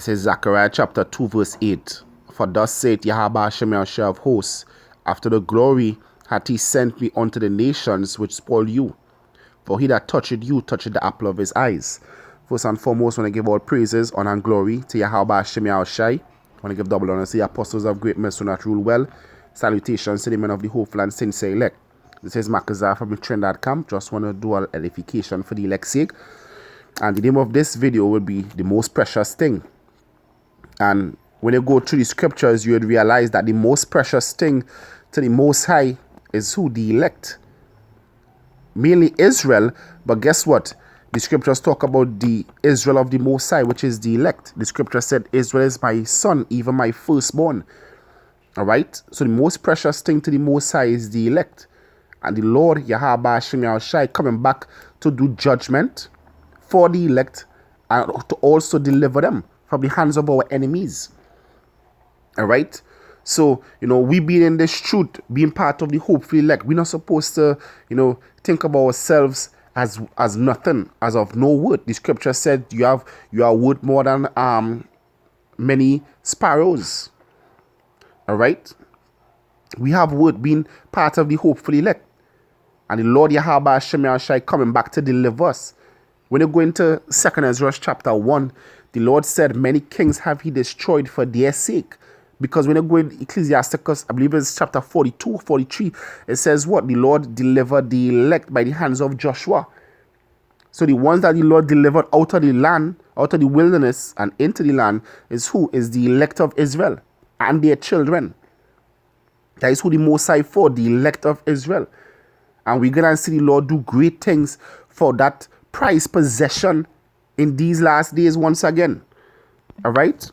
It says Zechariah chapter 2 verse 8. For thus saith Yahweh Hashem Yahshua of hosts, after the glory hath he sent me unto the nations which spoil you. For he that toucheth you toucheth the apple of his eyes. First and foremost, I want to give all praises, honor, and glory to Yahweh Hashem Yahushai. I want to give double honor to the apostles of great mercy that rule well. Salutations to the men of the hopeful and sincere elect. This is Makazar from the Trend.com. Just want to do an edification for the elect's sake. And the name of this video will be The Most Precious Thing. And when you go through the scriptures, you would realize that the most precious thing to the Most High is who? The elect. Mainly Israel, but guess what? The scriptures talk about the Israel of the Most High, which is the elect. The scripture said, Israel is my son, even my firstborn. Alright? So the most precious thing to the Most High is the elect. And the Lord, Yahweh Hashem Yahushai, coming back to do judgment for the elect and to also deliver them from the hands of our enemies. Alright? So, we being in this truth, being part of the hopeful elect, we're not supposed to, think of ourselves as nothing, as of no worth. The scripture said you are worth more than many sparrows. Alright? We have worth being part of the hopeful elect. And the Lord Yahweh Hashem Yahushai coming back to deliver us. When you go into 2 Ezra chapter 1, the Lord said, many kings have he destroyed for their sake. Because when you go in Ecclesiasticus, I believe it's chapter 42, 43, it says what? The Lord delivered the elect by the hands of Joshua. So the ones that the Lord delivered out of the land, out of the wilderness and into the land is who? Is the elect of Israel and their children. That is who the Most High for, the elect of Israel. And we're going to see the Lord do great things for that prized possession in these last days once again. All right?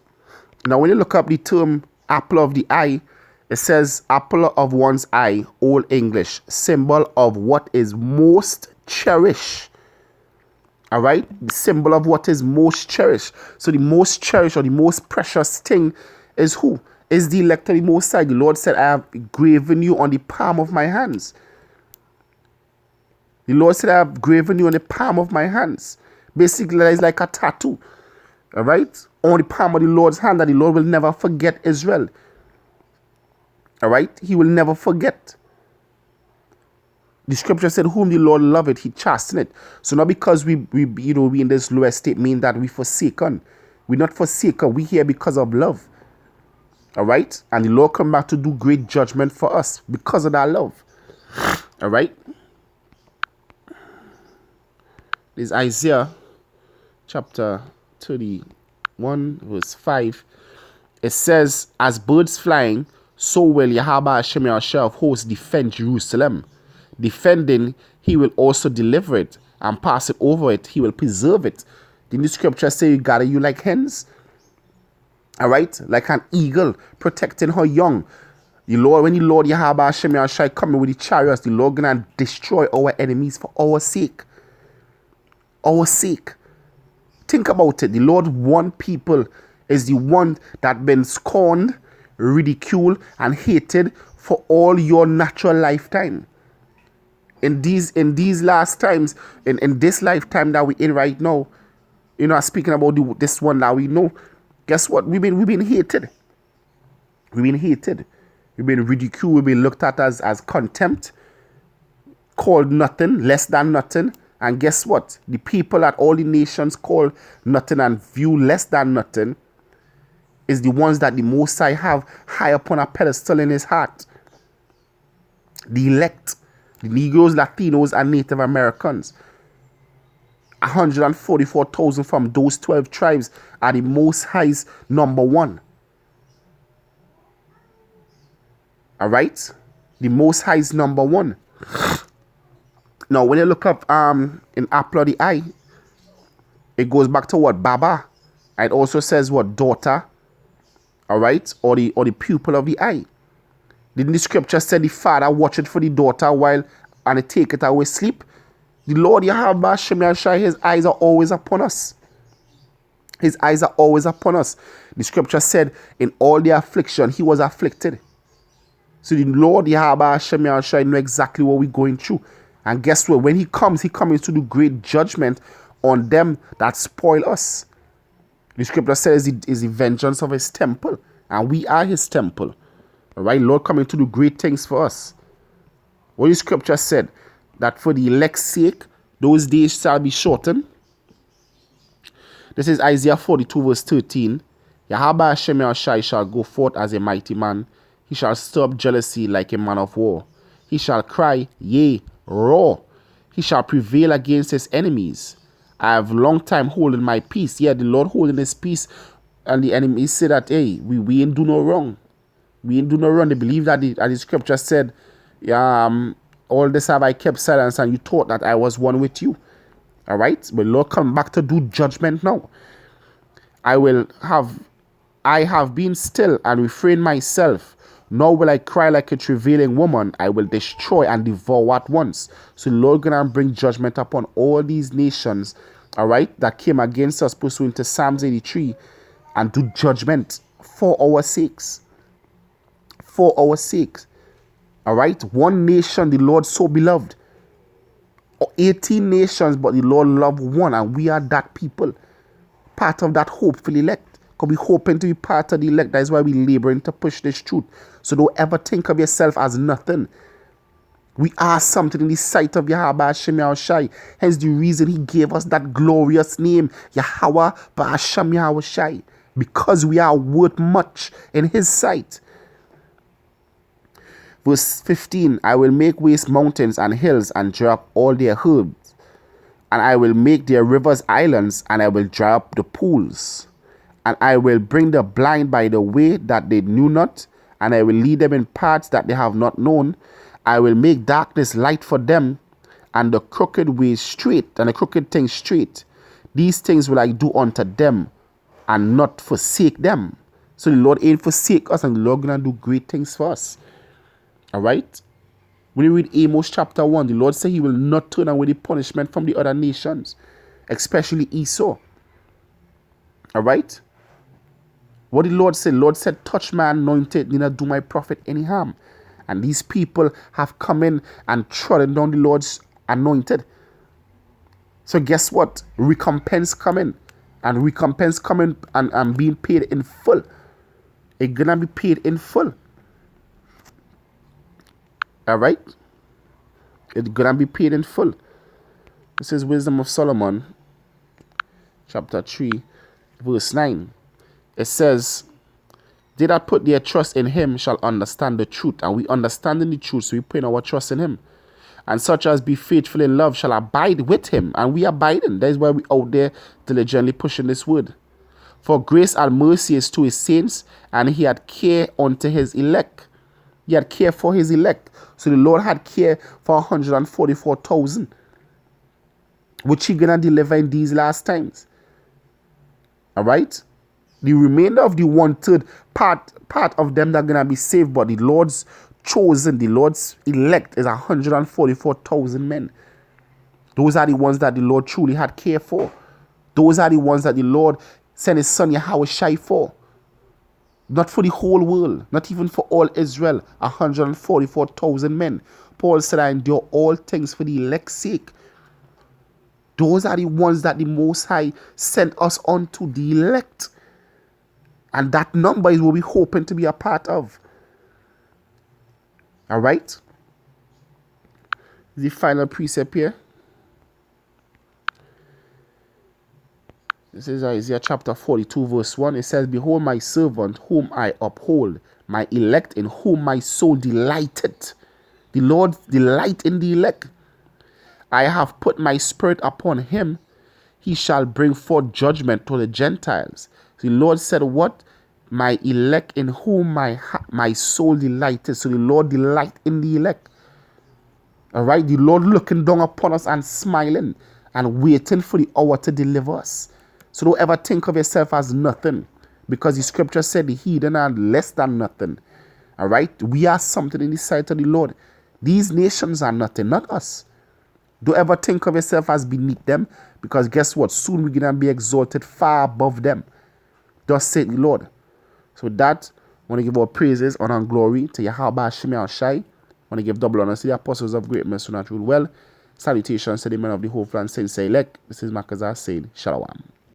Now, when you look up the term apple of the eye, it says apple of one's eye, Old English, symbol of what is most cherished. All right? The symbol of what is most cherished. So the most cherished or the most precious thing is who? Is the elect of the Most High. The Lord said, I have graven you on the palm of my hands. The Lord said, I have graven you on the palm of my hands. Basically, that is like a tattoo. All right? On the palm of the Lord's hand, that the Lord will never forget Israel. All right? He will never forget. The scripture said, whom the Lord loveth, he chasteneth. So not because we in this low estate mean that we forsaken. We're not forsaken. We're here because of love. All right? And the Lord come back to do great judgment for us because of that love. All right? This is Isaiah chapter 31 verse 5. It says, as birds flying, so will Yahweh Hashem Yahushua of hosts defend Jerusalem. Defending, he will also deliver it, and pass it over it, he will preserve it. Didn't the scripture say you gather you like hens? All right, like an eagle protecting her young. When the Lord Yahweh Hashem Yahushai coming with the chariots, the Lord gonna destroy our enemies for our sake. Our sake. Think about it. The Lord one people is the one that been scorned, ridiculed, and hated for all your natural lifetime. In these last times, in this lifetime that we're in right now, speaking about this one that we know. Guess what? We've been hated. We've been hated. We've been ridiculed. We've been looked at as contempt, called nothing, less than nothing. And guess what? The people that all the nations call nothing and view less than nothing is the ones that the Most High have high upon a pedestal in his heart. The elect, the Negroes, Latinos, and Native Americans. 144,000 from those 12 tribes are the Most High's number one. All right? The Most High's number one. Now, when you look up in apple of the eye, it goes back to what? Baba. It also says what? Daughter. All right? Or the pupil of the eye. Didn't the scripture say the father watcheth for the daughter while and it take it away sleep? The Lord Yahweh Hashem Yahushai, his eyes are always upon us. His eyes are always upon us. The scripture said, in all the affliction, he was afflicted. So the Lord Yahweh Hashem Yahushai know exactly what we're going through. And guess what? When he comes to do great judgment on them that spoil us. The scripture says it is the vengeance of his temple, and we are his temple. All right, Lord coming to do great things for us. What the scripture said, that for the elect's sake, those days shall be shortened. This is Isaiah 42 verse 13. Yahweh Hashem Yahushai shall go forth as a mighty man. He shall stir up jealousy like a man of war. He shall cry, yea, roar. He shall prevail against his enemies. I have long time holding my peace. Yeah, the Lord holding his peace. And the enemies say that, hey, we ain't do no wrong. We ain't do no wrong. They believe that the scripture said, all this have I kept silence, and you thought that I was one with you. All right? But Lord come back to do judgment now. I have been still and refrained myself. Nor will I cry like a travailing woman. I will destroy and devour at once. So the Lord gonna bring judgment upon all these nations, all right, that came against us pursuant to Psalms 83, and do judgment for our sakes. For our sakes. All right? One nation the Lord so beloved. 18 nations, but the Lord loved one, and we are that people. Part of that hopeful elect. Because we hoping to be part of the elect. That is why we laboring to push this truth. So don't ever think of yourself as nothing. We are something in the sight of Yahweh Hashem Yahushai. Hence the reason he gave us that glorious name, Yahweh Hashem Yahushai. Because we are worth much in his sight. Verse 15, I will make waste mountains and hills and dry up all their herbs. And I will make their rivers islands, and I will dry up the pools. And I will bring the blind by the way that they knew not, and I will lead them in paths that they have not known. I will make darkness light for them, and the crooked ways straight, and the crooked things straight. These things will I do unto them, and not forsake them. So the Lord ain't forsake us, and the Lord gonna do great things for us. All right? When you read Amos chapter 1, the Lord said he will not turn away the punishment from the other nations, especially Esau. All right? What did the Lord say? The Lord said, touch my anointed, do not do my prophet any harm. And these people have come in and trodden down the Lord's anointed. So guess what? Recompense coming. And recompense coming and being paid in full. It's going to be paid in full. All right? It's going to be paid in full. This is Wisdom of Solomon, chapter 3, verse 9. It says, they that put their trust in him shall understand the truth. And we understanding the truth, so we put our trust in him. And such as be faithful in love shall abide with him. And we abiding. That is why we out there diligently pushing this word. For grace and mercy is to his saints, and he had care unto his elect. He had care for his elect. So the Lord had care for 144,000, which he gonna deliver in these last times. All right? The remainder of the 1/3 part of them that are gonna be saved, but the Lord's chosen, the Lord's elect is 144,000 men. Those are the ones that the Lord truly had care for. Those are the ones that the Lord sent his son Yahushai for. Not for the whole world, not even for all Israel. 144,000 men. Paul said, I endure all things for the elect's sake. Those are the ones that the Most High sent us on to, the elect. And that number is what we're hoping to be a part of. All right? The final precept here. This is Isaiah chapter 42 verse 1. It says, behold my servant whom I uphold, my elect in whom my soul delighted. The Lord delight in the elect. I have put my spirit upon him. He shall bring forth judgment to the Gentiles. The Lord said, what? My elect in whom my soul delighted. So the Lord delight in the elect. All right? The Lord looking down upon us and smiling and waiting for the hour to deliver us. So don't ever think of yourself as nothing, because the scripture said the heathen are less than nothing. All right? We are something in the sight of the Lord. These nations are nothing, not us. Don't ever think of yourself as beneath them, because guess what? Soon we're going to be exalted far above them. Thus said the Lord. So with that, I want to give our praises, honor, and glory to Yahweh Hashem Yahushai. I want to give double honor to the apostles of great mercy and truth. Well, salutations to the men of the whole land, saints elect. This is Makazar saying, Shalom.